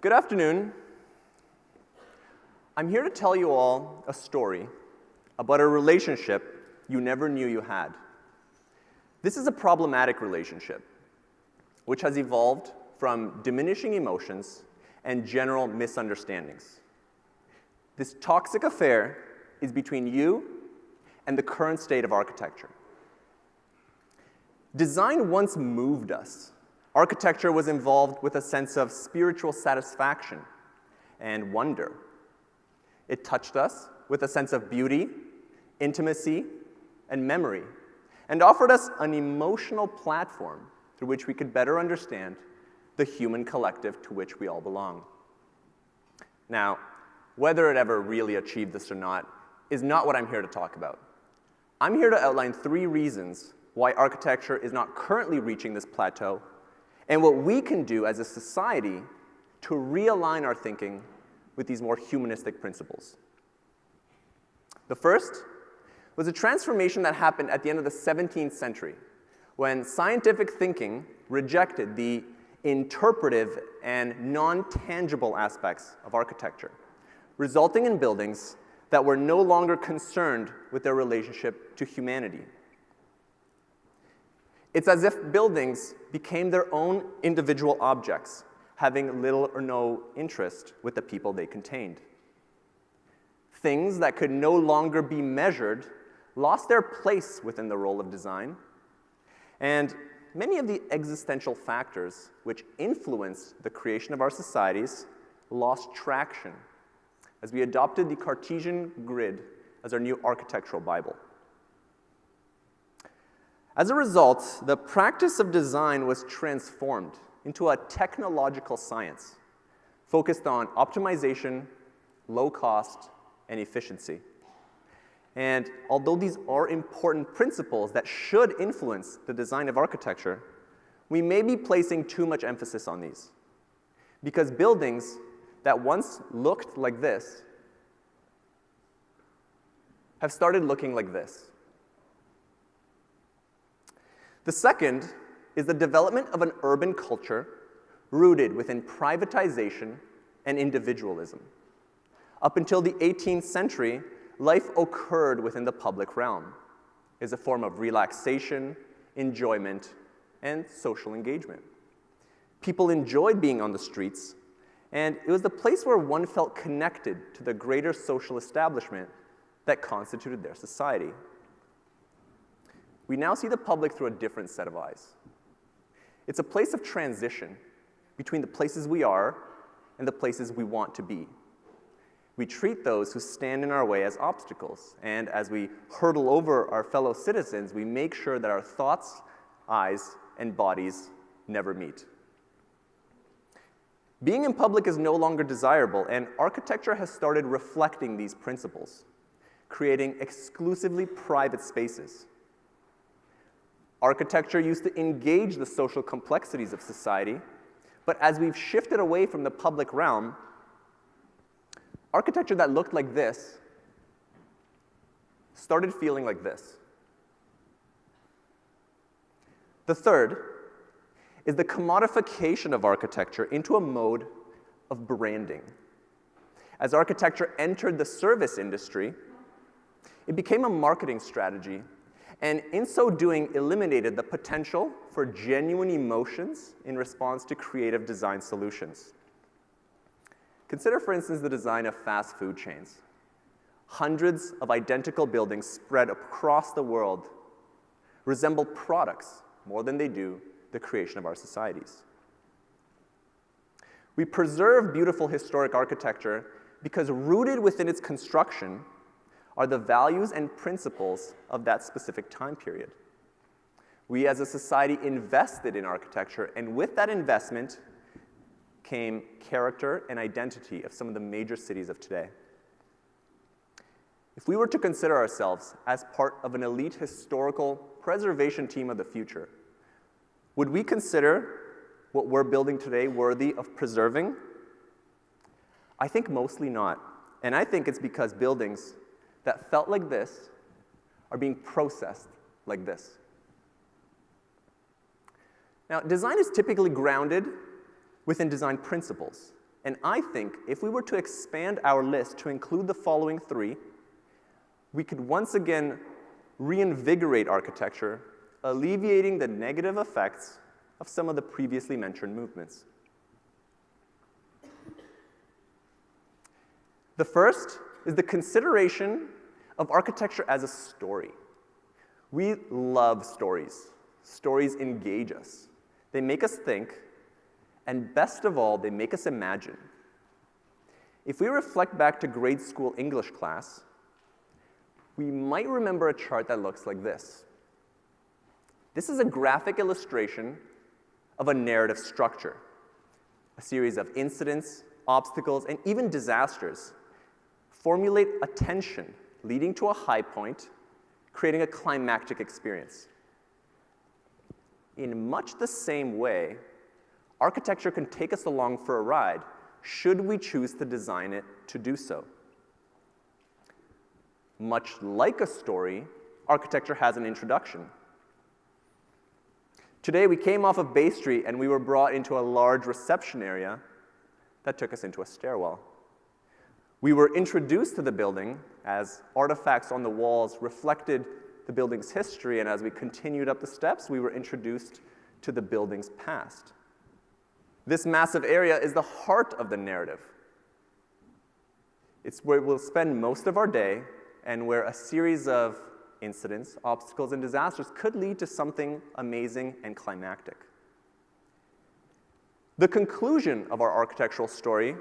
Good afternoon. I'm here to tell you all a story about a relationship you never knew you had. This is a problematic relationship, which has evolved from diminishing emotions and general misunderstandings. This toxic affair is between you and the current state of architecture. Design once moved us. Architecture was involved with a sense of spiritual satisfaction and wonder. It touched us with a sense of beauty, intimacy, and memory, and offered us an emotional platform through which we could better understand the human collective to which we all belong. Now, whether it ever really achieved this or not is not what I'm here to talk about. I'm here to outline 3 reasons why architecture is not currently reaching this plateau, and what we can do as a society to realign our thinking with these more humanistic principles. The first was a transformation that happened at the end of the 17th century, when scientific thinking rejected the interpretive and non-tangible aspects of architecture, resulting in buildings that were no longer concerned with their relationship to humanity. It's as if buildings became their own individual objects, having little or no interest with the people they contained. Things that could no longer be measured lost their place within the role of design, and many of the existential factors which influenced the creation of our societies lost traction as we adopted the Cartesian grid as our new architectural Bible. As a result, the practice of design was transformed into a technological science focused on optimization, low cost, and efficiency. And although these are important principles that should influence the design of architecture, we may be placing too much emphasis on these, because buildings that once looked like this have started looking like this. The second is the development of an urban culture rooted within privatization and individualism. Up until the 18th century, life occurred within the public realm as a form of relaxation, enjoyment, and social engagement. People enjoyed being on the streets, and it was the place where one felt connected to the greater social establishment that constituted their society. We now see the public through a different set of eyes. It's a place of transition between the places we are and the places we want to be. We treat those who stand in our way as obstacles, and as we hurdle over our fellow citizens, we make sure that our thoughts, eyes, and bodies never meet. Being in public is no longer desirable, and architecture has started reflecting these principles, creating exclusively private spaces. Architecture used to engage the social complexities of society, but as we've shifted away from the public realm, architecture that looked like this started feeling like this. The third is the commodification of architecture into a mode of branding. As architecture entered the service industry, it became a marketing strategy, and in so doing eliminated the potential for genuine emotions in response to creative design solutions. Consider, for instance, the design of fast food chains. Hundreds of identical buildings spread across the world resemble products more than they do the creation of our societies. We preserve beautiful historic architecture because rooted within its construction are the values and principles of that specific time period. We as a society invested in architecture, and with that investment came character and identity of some of the major cities of today. If we were to consider ourselves as part of an elite historical preservation team of the future, would we consider what we're building today worthy of preserving? I think mostly not, and I think it's because buildings that felt like this are being processed like this. Now, design is typically grounded within design principles, And I think if we were to expand our list to include the following three, we could once again reinvigorate architecture, alleviating the negative effects of some of the previously mentioned movements. The first is the consideration of architecture as a story. We love stories. Stories engage us. They make us think, and best of all, they make us imagine. If we reflect back to grade school English class, we might remember a chart that looks like this. This is a graphic illustration of a narrative structure, a series of incidents, obstacles, and even disasters formulate a tension leading to a high point, creating a climactic experience. In much the same way, architecture can take us along for a ride should we choose to design it to do so. Much like a story, architecture has an introduction. Today, we came off of Bay Street and we were brought into a large reception area that took us into a stairwell. We were introduced to the building as artifacts on the walls reflected the building's history, and as we continued up the steps, we were introduced to the building's past. This massive area is the heart of the narrative. It's where we'll spend most of our day and where a series of incidents, obstacles, and disasters could lead to something amazing and climactic. The conclusion of our architectural story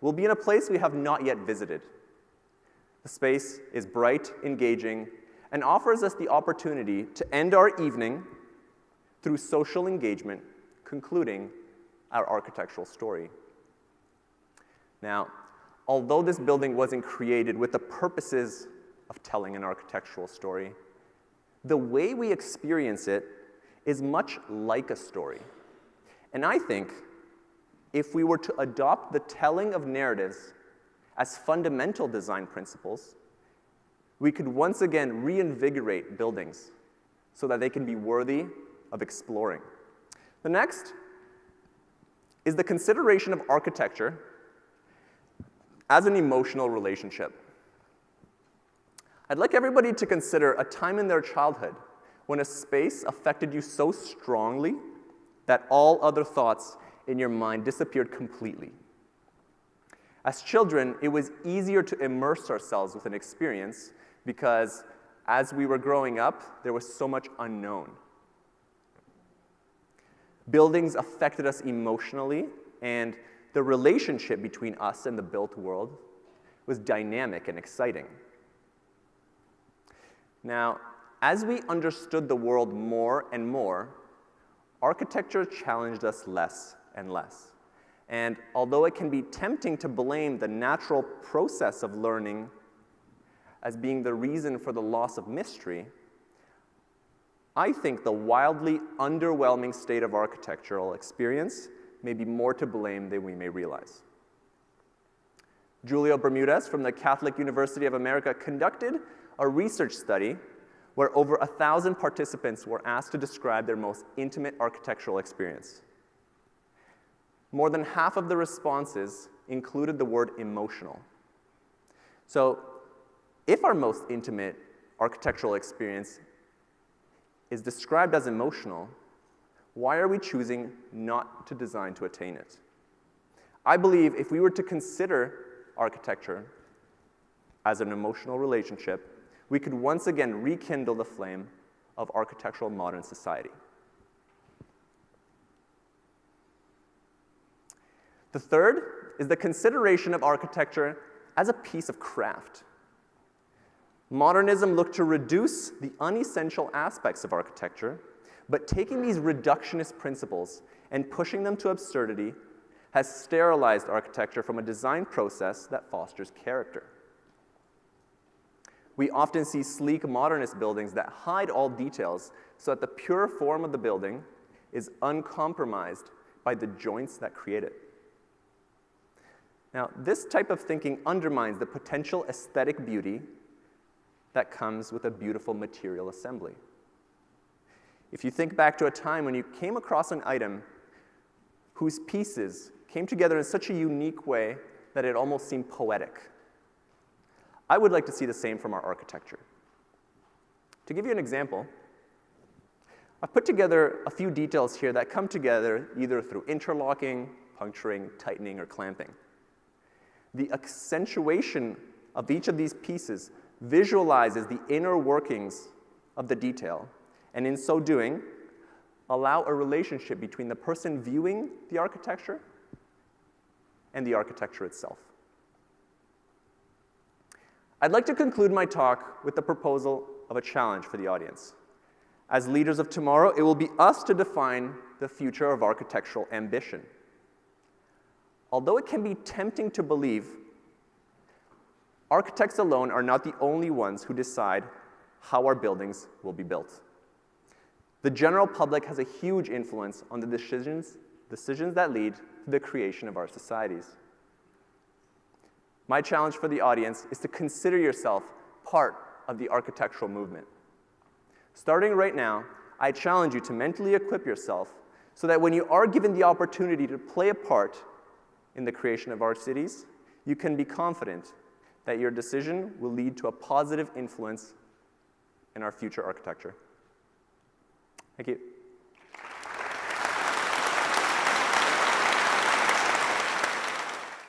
will be in a place we have not yet visited. The space is bright, engaging, and offers us the opportunity to end our evening through social engagement, concluding our architectural story. Now, although this building wasn't created with the purposes of telling an architectural story, the way we experience it is much like a story. And I think if we were to adopt the telling of narratives as fundamental design principles, we could once again reinvigorate buildings so that they can be worthy of exploring. The next is the consideration of architecture as an emotional relationship. I'd like everybody to consider a time in their childhood when a space affected you so strongly that all other thoughts in your mind disappeared completely. As children, it was easier to immerse ourselves with an experience because as we were growing up, there was so much unknown. Buildings affected us emotionally, and the relationship between us and the built world was dynamic and exciting. Now, as we understood the world more and more, architecture challenged us less and less. And although it can be tempting to blame the natural process of learning as being the reason for the loss of mystery, I think the wildly underwhelming state of architectural experience may be more to blame than we may realize. Julio Bermudez from the Catholic University of America conducted a research study where over 1,000 participants were asked to describe their most intimate architectural experience. More than half of the responses included the word emotional. So, if our most intimate architectural experience is described as emotional, why are we choosing not to design to attain it? I believe if we were to consider architecture as an emotional relationship, we could once again rekindle the flame of architectural modern society. The third is the consideration of architecture as a piece of craft. Modernism looked to reduce the unessential aspects of architecture, but taking these reductionist principles and pushing them to absurdity has sterilized architecture from a design process that fosters character. We often see sleek modernist buildings that hide all details so that the pure form of the building is uncompromised by the joints that create it. Now, this type of thinking undermines the potential aesthetic beauty that comes with a beautiful material assembly. If you think back to a time when you came across an item whose pieces came together in such a unique way that it almost seemed poetic. I would like to see the same from our architecture. To give you an example, I've put together a few details here that come together either through interlocking, puncturing, tightening, or clamping. The accentuation of each of these pieces visualizes the inner workings of the detail, and in so doing, allow a relationship between the person viewing the architecture and the architecture itself. I'd like to conclude my talk with the proposal of a challenge for the audience. As leaders of tomorrow, it will be us to define the future of architectural ambition. Although it can be tempting to believe, architects alone are not the only ones who decide how our buildings will be built. The general public has a huge influence on the decisions that lead to the creation of our societies. My challenge for the audience is to consider yourself part of the architectural movement. Starting right now, I challenge you to mentally equip yourself so that when you are given the opportunity to play a part in the creation of our cities, you can be confident that your decision will lead to a positive influence in our future architecture. Thank you.